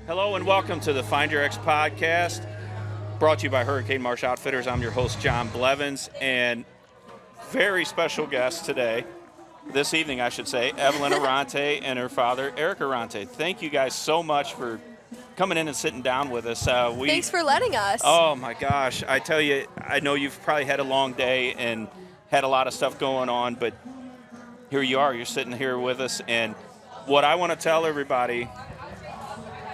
Hello and welcome to the Find Your X podcast, brought to you by Hurricane Marsh Outfitters. I'm your host, Jon Blevins, and very special guest today, this evening I should say, Evelyn Errante and her father, Eric Errante. Thank you guys so much for coming in and sitting down with us. Thanks for letting us. Oh my gosh, I tell you, I know you've probably had a long day and had a lot of stuff going on, but here you are, you're sitting here with us, and what I want to tell everybody,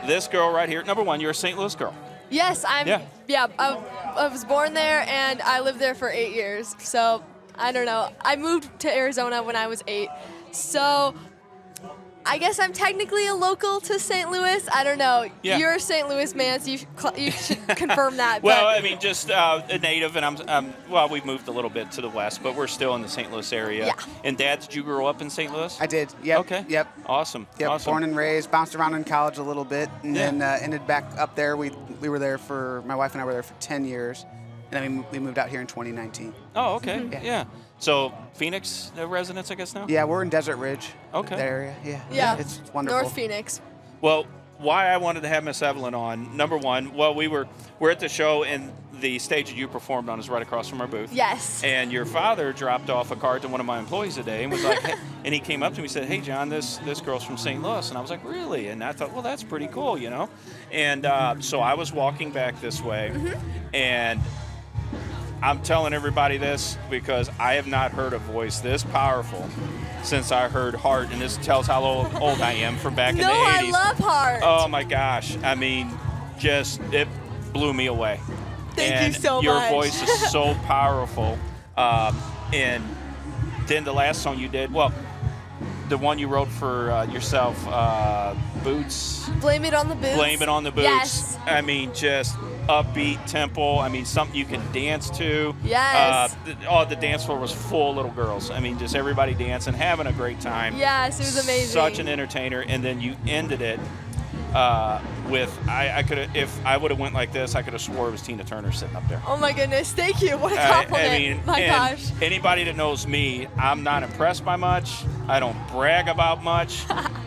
this girl right here, number one, you're a St. Louis girl. Yes, I was born there and I lived there for 8 years. So, I don't know. I moved to Arizona when I was 8. So, I guess I'm technically a local to St. Louis. I don't know. Yeah. You're a St. Louis man, so you should confirm that. Well, I mean, just a native, and we've moved a little bit to the west, but we're still in the St. Louis area. Yeah. And Dad, did you grow up in St. Louis? I did. Yep. Okay. Yep. Awesome. Yep. Awesome. Born and raised, bounced around in college a little bit, and then ended back up there. We were there my wife and I were there for 10 years, and then we moved out here in 2019. Oh, okay. Mm-hmm. Yeah. So Phoenix residents, I guess now? Yeah, we're in Desert Ridge. Okay. That area. Yeah. It's wonderful. North Phoenix. Well, why I wanted to have Miss Evelyn on, number one, well, we're at the show, and the stage that you performed on is right across from our booth. Yes. And your father dropped off a card to one of my employees today and was like, hey, and he came up to me and said, "Hey, John, this girl's from St. Louis." And I was like, "Really?" And I thought, well, that's pretty cool, you know? And so I was walking back this way, and I'm telling everybody this because I have not heard a voice this powerful since I heard Heart, and this tells how old I am from back in the 80s. No, I love Heart. Oh, my gosh. I mean, it blew me away. Thank you so your much. voice is so powerful. And then the last song you did, well, the one you wrote for yourself, Boots. Blame It on the Boots. Blame It on the Boots. Yes. I mean, just upbeat tempo. I mean, something you can dance to. Yes. The dance floor was full of little girls. I mean, just everybody dancing, having a great time. Yes, it was amazing. Such an entertainer. And then you ended it with, I could have, if I would have went like this, I could have swore it was Tina Turner sitting up there. Oh my goodness, thank you. What a compliment. I mean, my and gosh. anybody that knows me, I'm not impressed by much. I don't brag about much.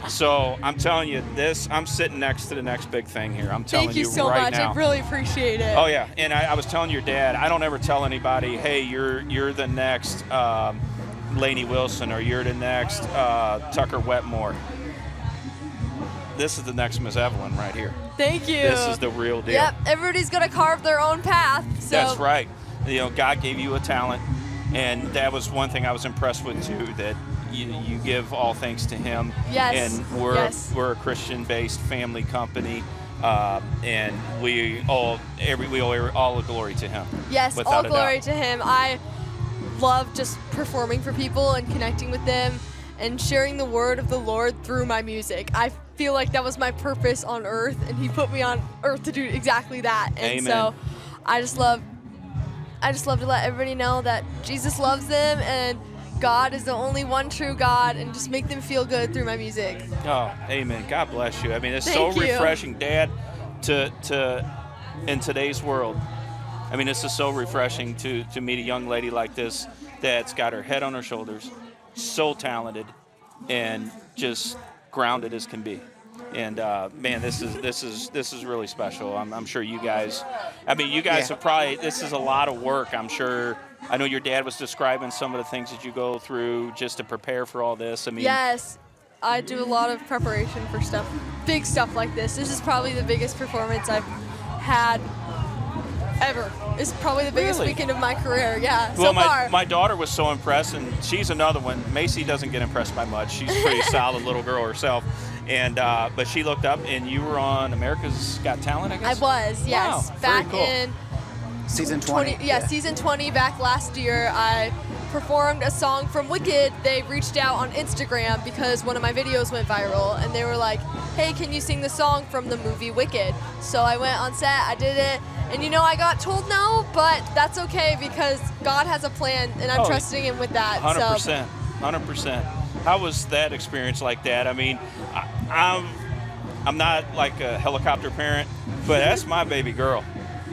So I'm telling you this, I'm sitting next to the next big thing here. I'm telling Thank you so right much. now. I really appreciate it. Oh yeah, and I was telling your dad, I don't ever tell anybody, hey, you're the next Lainey Wilson, or you're the next Tucker Wetmore. This is the next Miss Evelyn right here. Thank you. This is the real deal. Yep, everybody's gonna carve their own path. So. That's right. You know, God gave you a talent, and that was one thing I was impressed with too. That you give all thanks to Him. Yes. And we're a Christian-based family company, and we owe all the glory to Him. Yes, without all a glory doubt. to Him. I love just performing for people and connecting with them and sharing the word of the Lord through my music. I feel like that was my purpose on earth, and He put me on earth to do exactly that. And Amen. so I just love to let everybody know that Jesus loves them and God is the only one true God, and just make them feel good through my music. Oh, amen. God bless you. I mean, it's Thank so you. refreshing, Dad, to in today's world. I mean, this is so refreshing to meet a young lady like this that's got her head on her shoulders, so talented, and just grounded as can be. And man, this is really special. I'm sure you guys. I mean, you guys have probably. This is a lot of work. I'm sure. I know your dad was describing some of the things that you go through just to prepare for all this. I mean, Yes, I do a lot of preparation for stuff, big stuff like this. This is probably the biggest performance I've had ever. It's probably the biggest Really? weekend of my career. Yeah, Well, so far. my daughter was so impressed, and she's another one. Macy doesn't get impressed by much. She's a pretty solid little girl herself. And but she looked up, and you were on America's Got Talent, I I guess? was, yes. Wow, very Back cool. in Season 20. Season 20 back last year. I performed a song from Wicked. They reached out on Instagram because one of my videos went viral, and they were like, "Hey, can you sing the song from the movie Wicked?" So I went on set, I did it, and I got told no, but that's okay because God has a plan, and I'm trusting Him with that. 100%. 100%. How was that experience like that? I mean, I'm not like a helicopter parent, but that's my baby girl.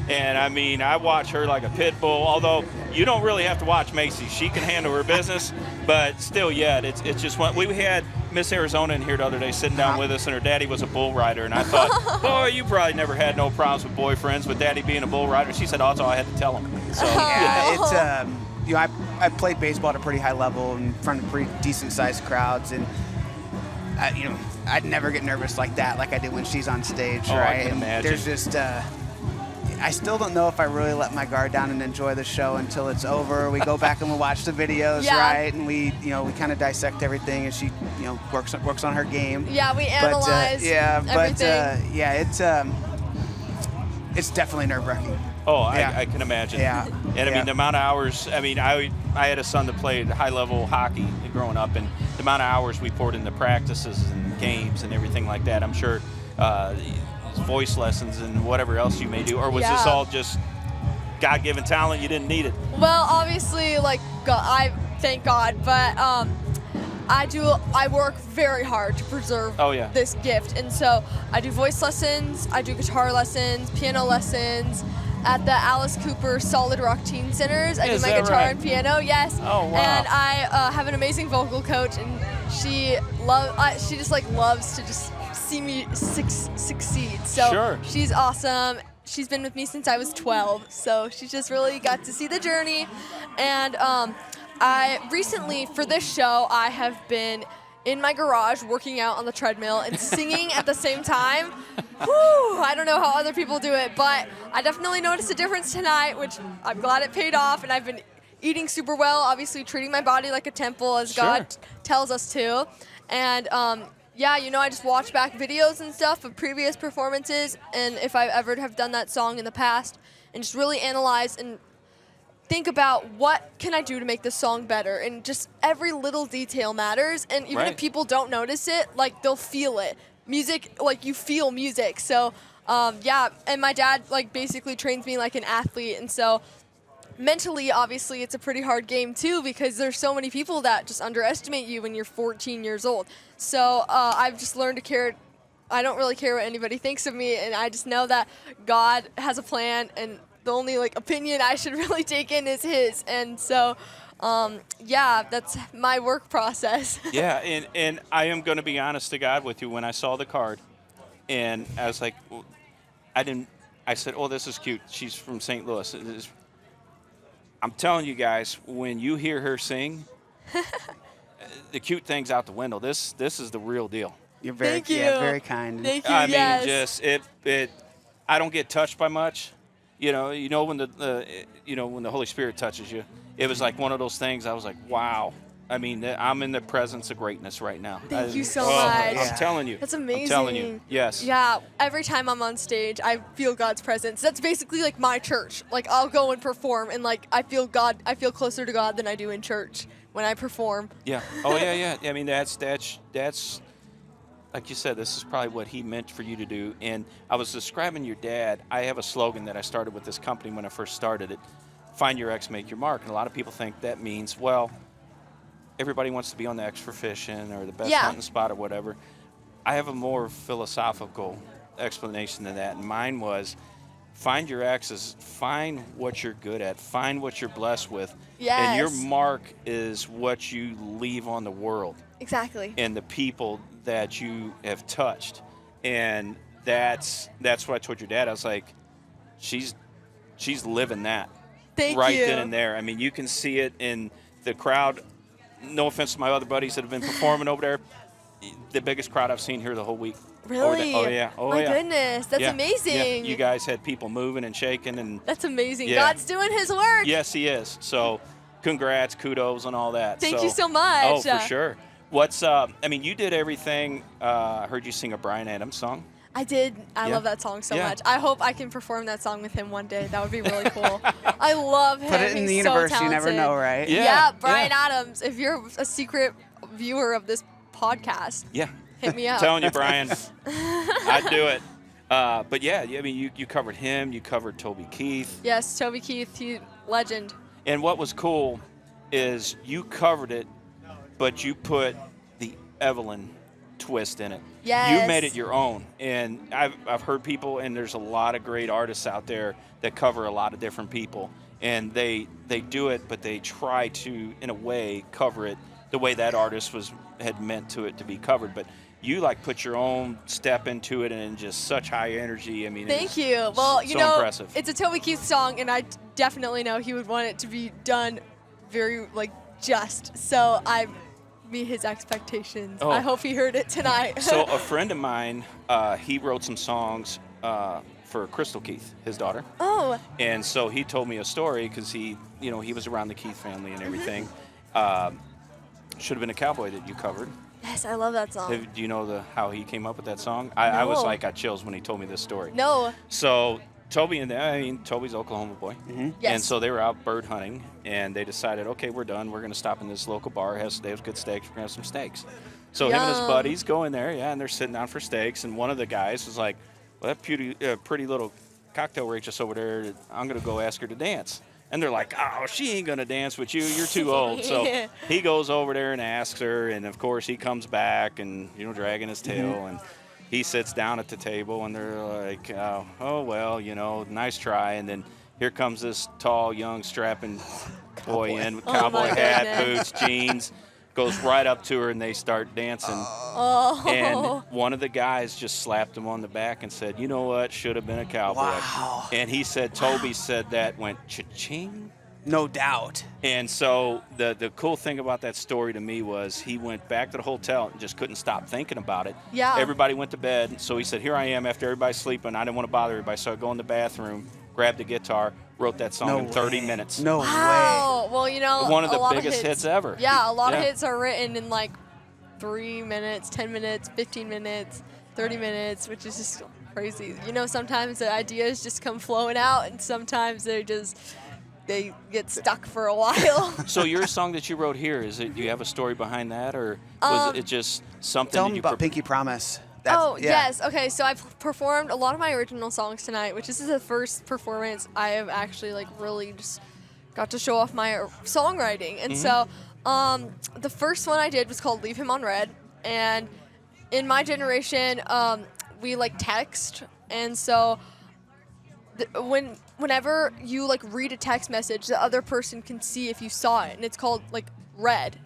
And I mean, I watch her like a pit bull, although you don't really have to watch Macy. She can handle her business, but still, yeah, it's just one. We had Miss Arizona in here the other day sitting down with us, and her daddy was a bull rider, and I thought, boy, you probably never had no problems with boyfriends with daddy being a bull rider. She said, oh, that's all I had to tell him. So yeah, it's I played baseball at a pretty high level in front of pretty decent sized crowds, and I'd never get nervous like that, like I did when she's on stage, oh, right? I can imagine. There's just I still don't know if I really let my guard down and enjoy the show until it's over. We go back and we watch the videos, right? And we kind of dissect everything, and she works on her game. Yeah, we analyze everything. It's definitely nerve-wracking. Oh, I can imagine. Yeah. And I mean, the amount of hours, I had a son that played high-level hockey growing up, and the amount of hours we poured into practices and games and everything like that, I'm sure voice lessons and whatever else you may do, or was this all just God-given talent, you didn't need it? Well, obviously, I thank God, but I work very hard to preserve this gift, and so I do voice lessons, I do guitar lessons, piano lessons at the Alice Cooper Solid Rock Teen Centers. I do my guitar and piano, yes. Oh, wow. And I have an amazing vocal coach, and she just loves to just see me succeed. So she's awesome. She's been with me since I was 12, so she's just really got to see the journey. And I recently, for this show, I have been in my garage working out on the treadmill and singing at the same time. Whew, I don't know how other people do it, but I definitely noticed a difference tonight, which I'm glad it paid off. And I've been eating super well, obviously treating my body like a temple, as God tells us to. And I just watch back videos and stuff of previous performances, and if I ever have done that song in the past, and just really analyze and think about what can I do to make this song better, and just every little detail matters, and even if people don't notice it, they'll feel it. Music, you feel music. So and my dad basically trains me like an athlete, and so mentally, obviously, it's a pretty hard game too, because there's so many people that just underestimate you when you're 14 years old. So I've just learned to care. I don't really care what anybody thinks of me, and I just know that God has a plan, and the only opinion I should really take in is His. And so, that's my work process. Yeah, and I am going to be honest to God with you. When I saw the card, and I was like, I said, oh, this is cute. She's from St. Louis. I'm telling you guys, when you hear her sing, the cute thing's out the window. This is the real deal. You're very very kind. Thank you. I mean, just I don't get touched by much. When when the Holy Spirit touches you, it was like one of those things. I was like, wow. I mean, I'm in the presence of greatness right now. Thank you so much. I'm telling you. That's amazing. I'm telling you. Yes. Yeah, every time I'm on stage, I feel God's presence. That's basically my church. I'll go and perform, and I feel God. I feel closer to God than I do in church when I perform. Yeah. Oh, yeah. I mean, that's like you said, this is probably what He meant for you to do. And I was describing your dad. I have a slogan that I started with this company when I first started it: find your X, make your mark. And a lot of people think that means, well, everybody wants to be on the X for fishing or the best hunting spot or whatever. I have a more philosophical explanation than that. And mine was, find your X's, find what you're good at, find what you're blessed with. Yes. And your mark is what you leave on the world. Exactly. And the people that you have touched. And that's what I told your dad. I was like, she's living that. Thank right you. Then and there. I mean, you can see it in the crowd. No offense to my other buddies that have been performing over there. The biggest crowd I've seen here the whole week. Really? Oh, yeah. Oh, my yeah. goodness. That's amazing. Yeah. You guys had people moving and shaking. And that's amazing. Yeah. God's doing His work. Yes, He is. So congrats, kudos, and all that. Thank you so much. Oh, for sure. You did everything. I heard you sing a Bryan Adams song. I did. I love that song so much. I hope I can perform that song with him one day. That would be really cool. I love him. Put it in the He's universe. So you never know, right? Yeah, Bryan Adams. If you're a secret viewer of this podcast, hit me up. I'm telling you, Bryan, I'd do it. But you covered him. You covered Toby Keith. Yes, Toby Keith, legend. And what was cool is you covered it, but you put the Evelyn twist in it. Yes. You made it your own. And I've heard people, and there's a lot of great artists out there that cover a lot of different people. and they do it, but they try to, in a way, cover it the way that artist had meant to it to be covered. But you like put your own step into it, and just such high energy. I mean, thank you. Well, you know, impressive. It's a Toby Keith song, and I definitely know he would want it to be done very just. So I meet his expectations. Oh. I hope he heard it tonight. So a friend of mine, he wrote some songs for Crystal Keith, his daughter. Oh. And so he told me a story because he was around the Keith family and everything. Should have been a Cowboy that you covered. Yes, I love that song. Do you know how he came up with that song? I was got chills when he told me this story. No. So Toby's Oklahoma boy. Mm-hmm. Yes. And so they were out bird hunting, and they decided, okay, we're done. We're going to stop in this local bar. They have good steaks. We're going to have some steaks. So him and his buddies go in there, and they're sitting down for steaks. And one of the guys was like, well, that pretty little cocktail waitress over there, I'm going to go ask her to dance. And they're like, oh, she ain't going to dance with you. You're too old. So he goes over there and asks her. And, of course, he comes back and, dragging his tail. And he sits down at the table, and they're like, oh, well, nice try. And then here comes this tall, young, strapping boy in with cowboy hat, boots, jeans. Goes right up to her, and they start dancing. Oh. And one of the guys just slapped him on the back and said, you know what, should have been a cowboy. Wow. And he said, Toby said that went cha-ching. No doubt. And so the cool thing about that story to me was he went back to the hotel and just couldn't stop thinking about it. Yeah. Everybody went to bed. So he said, here I am after everybody's sleeping. I didn't want to bother everybody. So I go in the bathroom, grabbed the guitar, wrote that song in 30 minutes. No way. Wow. Well, one of the a lot biggest hits ever. Yeah, a lot of hits are written in 3 minutes, 10 minutes, 15 minutes, 30 minutes, which is just crazy. Sometimes the ideas just come flowing out, and sometimes they get stuck for a while. So your song that you wrote here, do you have a story behind that, or was it just something Tell that them you about Pinky Promise. Yes. Okay, so I've performed a lot of my original songs tonight, which this is the first performance I have actually really just got to show off my songwriting. And so the first one I did was called Leave Him on Red. And in my generation, we text. And so whenever you read a text message, the other person can see if you saw it. And it's called read.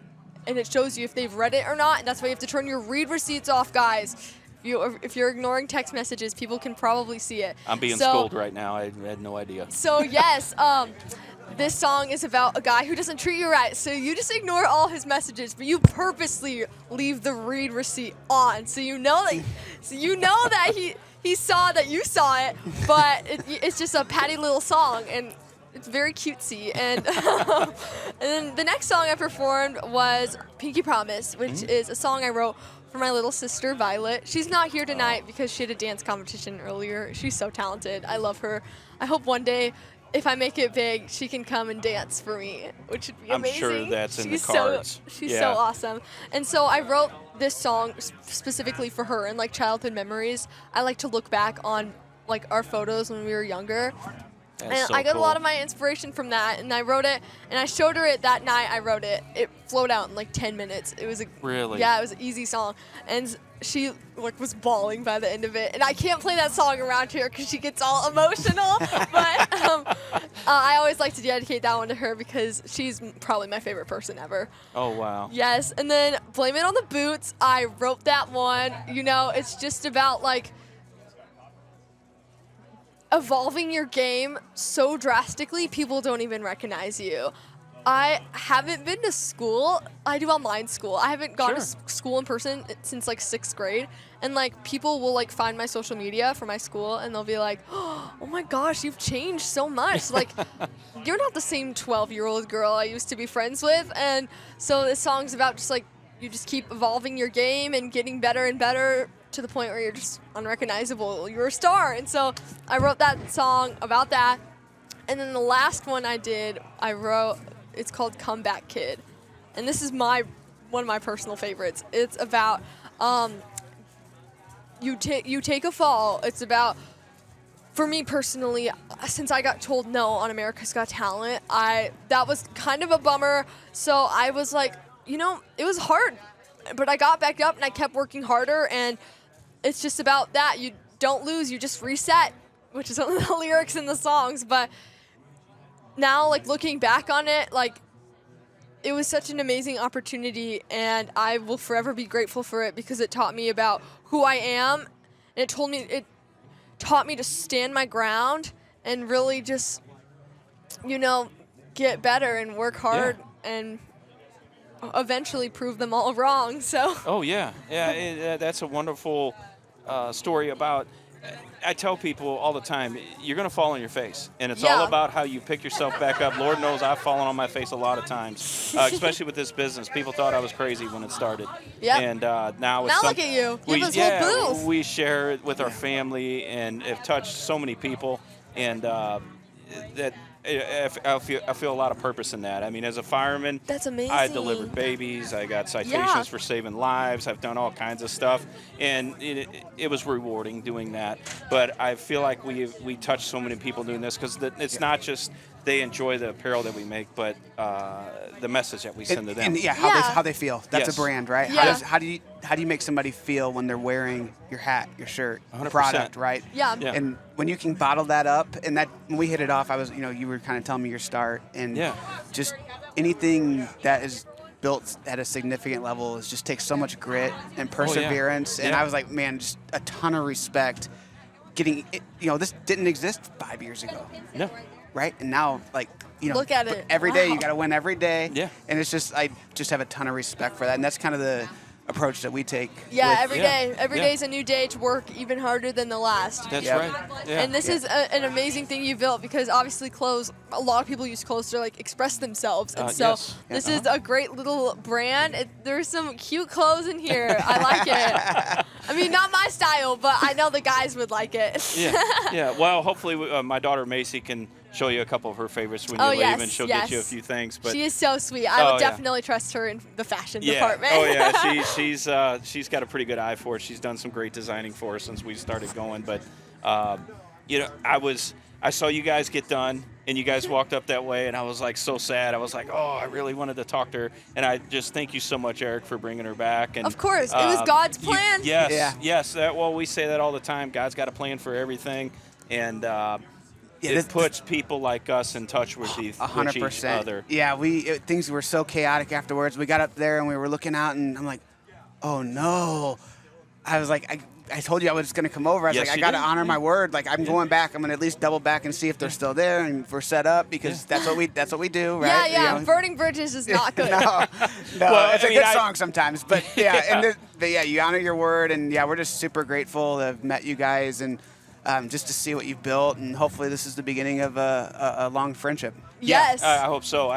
And it shows you if they've read it or not. And that's why you have to turn your read receipts off, guys. If you're ignoring text messages, people can probably see it. I'm being schooled right now. I had no idea. So yes, this song is about a guy who doesn't treat you right. So you just ignore all his messages, but you purposely leave the read receipt on, so you know that he saw that you saw it, but it's just a patty little song, and it's very cutesy. And and then the next song I performed was Pinky Promise, which is a song I wrote for my little sister, Violet. She's not here tonight because she had a dance competition earlier. She's so talented. I love her. I hope one day, if I make it big, she can come and dance for me, which would be amazing. I'm sure that's in the cards. She's so awesome. And so I wrote this song specifically for her and childhood memories. I like to look back on our photos when we were younger. That's so I got cool. a lot of my inspiration from that, and I wrote it, and I showed her it that night. I wrote it. It flowed out in 10 minutes. It was Really? Yeah, it was an easy song, and she was bawling by the end of it. And I can't play that song around here because she gets all emotional. But I always like to dedicate that one to her because she's probably my favorite person ever. Oh wow. Yes, and then Blame It on the Boots. I wrote that one. It's just about evolving your game so drastically people don't even recognize you. I haven't been to school. I do online school. I haven't gone to school in person since 6th grade. And people will find my social media for my school, and they'll be like, oh my gosh, you've changed so much. You're not the same 12-year-old girl I used to be friends with. And so this song's about just you just keep evolving your game and getting better and better to the point where you're just unrecognizable. You're a star. And so I wrote that song about that. And then the last one I did, it's called Comeback Kid. And this is one of my personal favorites. It's about you take a fall. It's about, for me personally, since I got told no on America's Got Talent, that was kind of a bummer. So I was it was hard, but I got back up and I kept working harder, and it's just about that. You don't lose, you just reset, which is one of the lyrics in the songs. But now, like, looking back on it, like, it was such an amazing opportunity, and I will forever be grateful for it because it taught me about who I am, and it taught me to stand my ground and really just, you know, get better and work hard and eventually prove them all wrong. So. Oh yeah, that's a wonderful story about. I tell people all the time, you're going to fall on your face, and it's all about how you pick yourself back up. Lord knows I've fallen on my face a lot of times, especially with this business. People thought I was crazy when it started. Yep. And now look at you. You have this little booth. We share it with our family and have touched so many people, and that I feel a lot of purpose in that. I mean, as a fireman, that's amazing. I delivered babies. I got citations for saving lives. I've done all kinds of stuff, and it was rewarding doing that. But I feel like we touch so many people doing this because it's not just they enjoy the apparel that we make, but the message that we send to them. And how they feel. That's a brand, right? Yeah. How do you make somebody feel when they're wearing your hat, your shirt, 100%. product, right? Yeah. And when you can bottle that up, and that when we hit it off, you were kind of telling me your start, and just anything that is built at a significant level just takes so much grit and perseverance. And I was like, man, just a ton of respect. This didn't exist 5 years ago. No. Right? And now, like, look at it. Every day you got to win every day. Yeah. And it's just, I just have a ton of respect for that. And that's kind of the approach that we take. Yeah, every day. Every day is a new day to work even harder than the last. That's right. Yeah. And this is an amazing thing you built because obviously clothes, a lot of people use clothes to like express themselves. And so this is a great little brand. There's some cute clothes in here. I like it. I mean, not my style, but I know the guys would like it. Yeah. Well, hopefully my daughter Macy can show you a couple of her favorites when you leave, and she'll get you a few things. But she is so sweet. I would definitely trust her in the fashion department. Oh yeah, she's got a pretty good eye for it. She's done some great designing for us since we started going. But I saw you guys get done, and you guys walked up that way, and I was like so sad. I was like, oh, I really wanted to talk to her, and I just thank you so much, Eric, for bringing her back. And of course, it was God's plan. Yes. Well, we say that all the time. God's got a plan for everything, and it puts people like us in touch with each other. Yeah, things were so chaotic afterwards. We got up there and we were looking out, and I'm like, oh no. I was like, I told you I was going to come over. I was like, I got to honor my word. Like, I'm going back. I'm going to at least double back and see if they're still there and if we're set up, because that's what we do, right? Yeah. Burning bridges is not good. No, well, it's a good song sometimes, but you honor your word, and we're just super grateful to have met you guys and just to see what you've built, and hopefully this is the beginning of a long friendship. Yes. I hope so.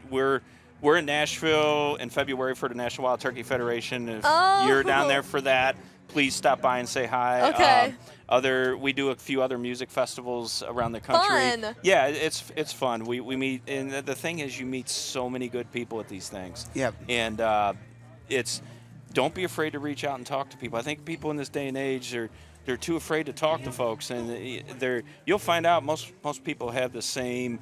We're in Nashville in February for the National Wild Turkey Federation. If you're down there for that, please stop by and say hi. Okay. We do a few other music festivals around the country. Fun. Yeah, it's fun. We meet, and the thing is, you meet so many good people at these things. Yep. And don't be afraid to reach out and talk to people. I think people in this day and age they're too afraid to talk to folks, and you'll find out most people have the same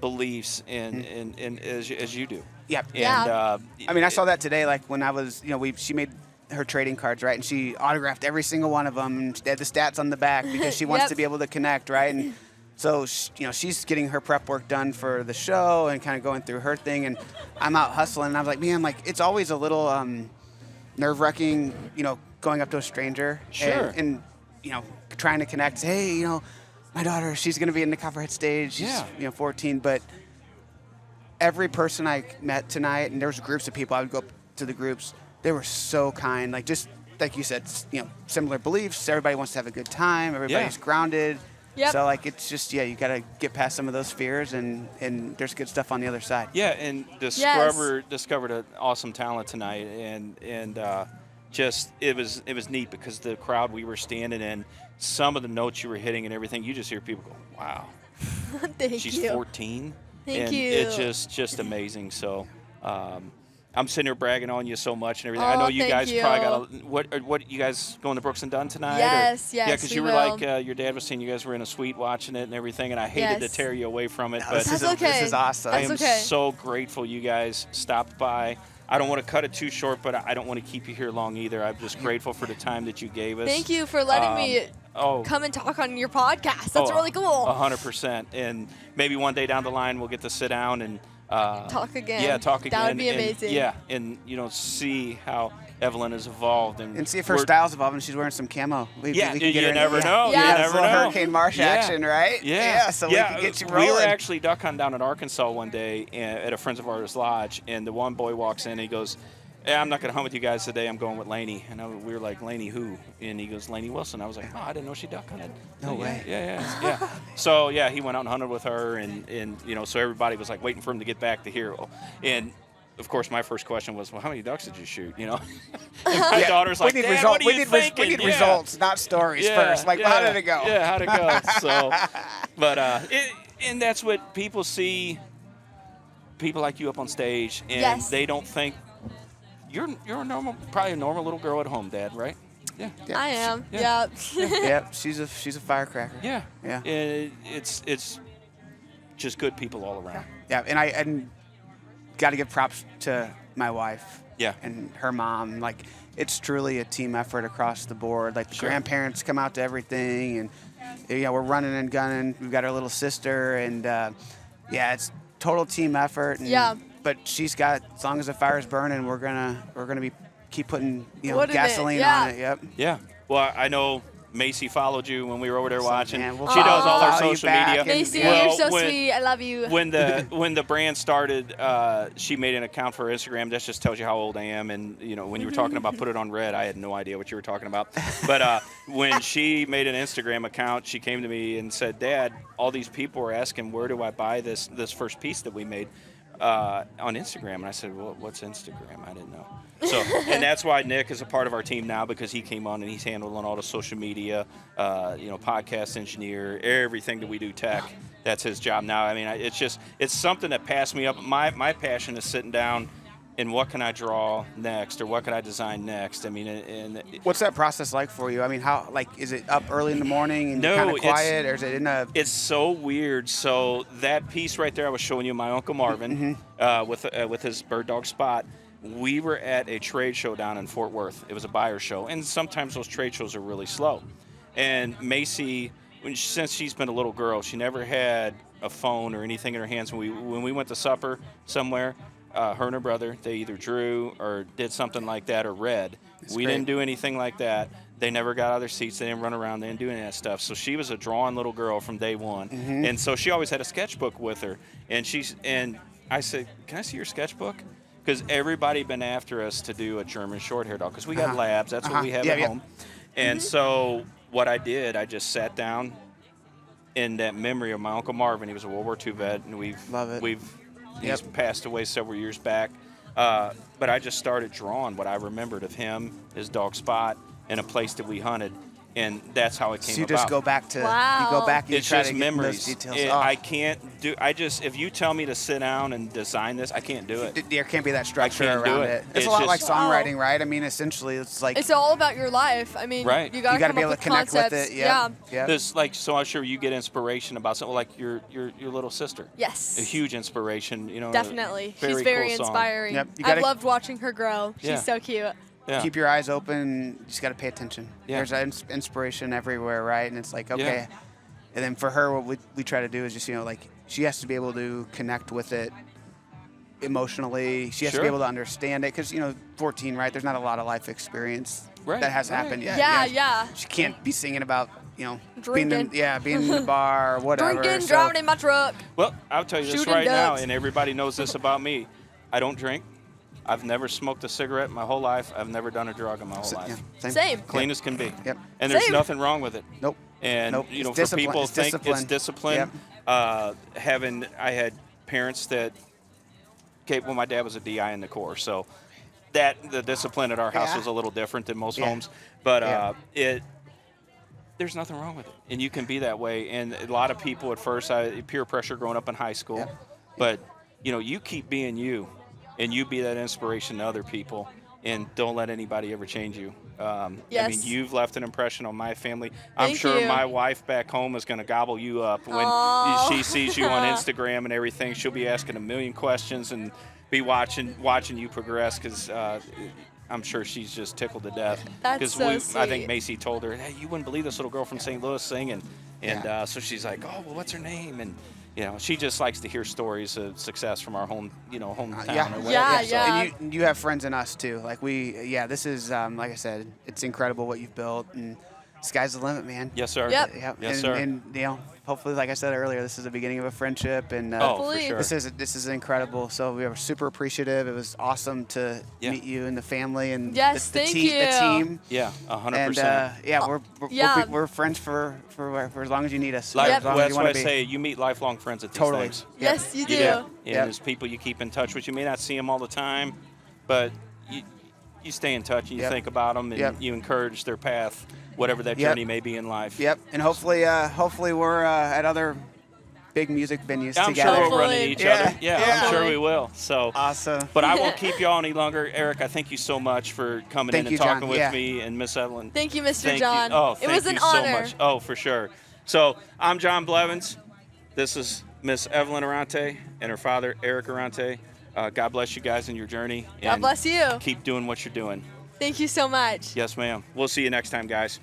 beliefs in as you do. Yep. And, I mean, I saw that today. Like when I was, she made her trading cards, right, and she autographed every single one of them, and they had the stats on the back because she wants to be able to connect, right, and so she's getting her prep work done for the show and kind of going through her thing, and I'm out hustling, and I was like, man, like it's always a little nerve-wracking, going up to a stranger and trying to connect. Hey, my daughter, she's going to be in the Copperhead stage. She's 14, but every person I met tonight, and there was groups of people, I would go up to the groups. They were so kind. Like just like you said, similar beliefs. Everybody wants to have a good time. Everybody's grounded. Yep. So like it's just you got to get past some of those fears, and there's good stuff on the other side. Yeah, and discovered an awesome talent tonight, and just it was neat because the crowd we were standing in, some of the notes you were hitting and everything, you just hear people go, wow. She's 14. Thank and you. It's just amazing. So I'm sitting here bragging on you so much and everything. I know you guys probably got what you guys going to Brooks and Dunn tonight? Yes. Yeah, because you were like your dad was saying you guys were in a suite watching it and everything, and I hated to tear you away from it. No, but this is awesome. I am so grateful you guys stopped by. I don't want to cut it too short, but I don't want to keep you here long either. I'm just grateful for the time that you gave us. Thank you for letting me come and talk on your podcast. That's really cool. 100%. And maybe one day down the line we'll get to sit down and talk again. Yeah, talk again. That would be amazing. And see how Evelyn has evolved and see if her style's evolving. She's wearing some camo. We can get you her never know. Yeah. You never know. Hurricane Marsh action, right? Yeah. So we can get you rolling. We were actually duck hunting down in Arkansas one day at a friends of ours lodge, and the one boy walks in and he goes, "Yeah, I'm not going to hunt with you guys today. I'm going with Lainey." And we were like, "Lainey who?" And he goes, "Lainey Wilson." I was like, "Oh, I didn't know she duck hunted." No way. Yeah. So he went out and hunted with her, and so everybody was like waiting for him to get back to here. And of course, my first question was, "Well, how many ducks did you shoot?" And my daughter's like, "Dad, what are you thinking?" We need results, not stories first. Like, how did it go? Yeah, how'd it go? So, but and that's what people see. People like you up on stage, and they don't think. You're probably a normal little girl at home, Dad, right? Yeah. I am. Yeah. Yep. She's a firecracker. Yeah. Yeah. It's just good people all around. Yeah, and I got to give props to my wife. Yeah. And her mom. Like, it's truly a team effort across the board. Like, the grandparents come out to everything, and we're running and gunning. We've got our little sister, and it's total team effort. And, but she's got, as long as the fire's burning, we're gonna keep putting gasoline on it. Yep. Yeah. Well, I know Macy followed you when we were over there watching. Man, she does all her social media. Macy, you're so sweet. I love you. When the brand started, she made an account for Instagram. That just tells you how old I am. And when you were talking about put it on red, I had no idea what you were talking about. But when she made an Instagram account, she came to me and said, "Dad, all these people were asking where do I buy this first piece that we made on Instagram." And I said, "Well, what's Instagram?" I didn't know. So, and that's why Nick is a part of our team now, because he came on and he's handling all the social media, podcast engineer, everything that we do tech. That's his job now. I mean, it's something that passed me up. My passion is sitting down and what can I draw next, or what can I design next? I mean, and what's that process like for you? I mean, how, like, is it up early in the morning and no, kind of quiet, or is it in a? It's so weird. So that piece right there, I was showing you, my Uncle Marvin, with his bird dog Spot. We were at a trade show down in Fort Worth. It was a buyer show, and sometimes those trade shows are really slow. And Macy, since she's been a little girl, she never had a phone or anything in her hands. When we went to supper somewhere, her and her brother, they either drew or did something like that or read. We didn't do anything like that. They never got out of their seats. They didn't run around. They didn't do any of that stuff. So she was a drawing little girl from day one. And so she always had a sketchbook with her. And I said, "Can I see your sketchbook?" Because everybody been after us to do a German short-haired dog. Because we got labs. That's what we have at home. And so what I did, I just sat down in that memory of my Uncle Marvin. He was a World War II vet, and he's passed away several years back. But I just started drawing what I remembered of him, his dog Spot, and a place that we hunted. And that's how it came about. So you just go back to, wow. you go back and it's you try just to memories. get those details. I can't do, if you tell me to sit down and design this, I can't do it. There can't be that structure can't do around it. it. It's It's a lot like just- songwriting, right? I mean, essentially, it's like It's all about your life. I mean, Right. you gotta you got to come be up able to with connect concepts. with it. Yeah. This, so I'm sure you get inspiration about something like your little sister. Yes. A huge inspiration, Definitely. She's very cool song. inspiring. Yep, you I've gotta- loved watching her grow. Yeah. She's so cute. Yeah. Keep your eyes open. You just got to pay attention. Yeah. There's inspiration everywhere, right? And it's like, okay. Yeah. And then for her, what we try to do is just, like, she has to be able to connect with it emotionally. She has to be able to understand it because, 14, right? There's not a lot of life experience that has happened yet. Yeah. She can't be singing about, Drinking. being in the bar or whatever. Drinking, So- driving in my truck. Well, I'll tell you this Shooting right now, ducks. and everybody knows this about me. I don't drink. I've never smoked a cigarette my whole life. I've never done a drug in my whole life. Yeah, Same. Clean as can be. Yep. And there's Same. nothing wrong with it. Nope. And Nope. for Discipline. people It's think discipline. it's discipline. Yep. I had parents that, my dad was a DI in the Corps, so the discipline at our house was a little different than most homes. But there's nothing wrong with it, and you can be that way. And a lot of people at first, peer pressure growing up in high school, but you keep being you, and you be that inspiration to other people. And don't let anybody ever change you. I mean, you've left an impression on my family. I'm Thank sure you. my wife back home is going to gobble you up when she sees you on Instagram and everything. She'll be asking a million questions and be watching you progress because I'm sure she's just tickled to death. That's so I sweet. think Macy told her, hey, you wouldn't believe this little girl from St. Louis singing. And so she's like, oh, well, what's her name? And, you know, she just likes to hear stories of success from our hometown or whatever. Yeah, So- yeah. And you have friends in us too. Like this is like I said, it's incredible what you've built, and sky's the limit, man. Yes, sir. Yep. Yep. Yes, and, sir. And you know, hopefully, like I said earlier, this is the beginning of a friendship, and Oh, for Hopefully. sure. this is incredible. So we are super appreciative. It was awesome to Yeah. meet you and the family and Yes, the thank team. The you. team. Yeah, 100%. And yeah. we're friends for as long as you need us. Like, Yep. As long well, as that's you why I want to be. say you meet lifelong friends at these Totally. things. Yes, you do. You do. And Yep. there's people you keep in touch with. You may not see them all the time, but you stay in touch and you Yep. think about them and Yep. you encourage their path, whatever that Yep. journey may be in life. Yep. And hopefully we're at other big music venues I'm together. sure we'll run into Hopefully. each Yeah. other. Yeah, I'm Yeah. sure we will. So, Awesome. but I won't keep you all any longer. Eric, I thank you so much for coming Thank in you, and talking Jon. with Yeah. me, and Miss Evelyn. Thank you, Mr. Thank Jon. You. Oh, it thank was an you honor. so much. Oh, for sure. So I'm Jon Blevins. This is Miss Evelyn Errante and her father, Eric Errante. God bless you guys in your journey. God and bless you. Keep doing what you're doing. Thank you so much. Yes, ma'am. We'll see you next time, guys.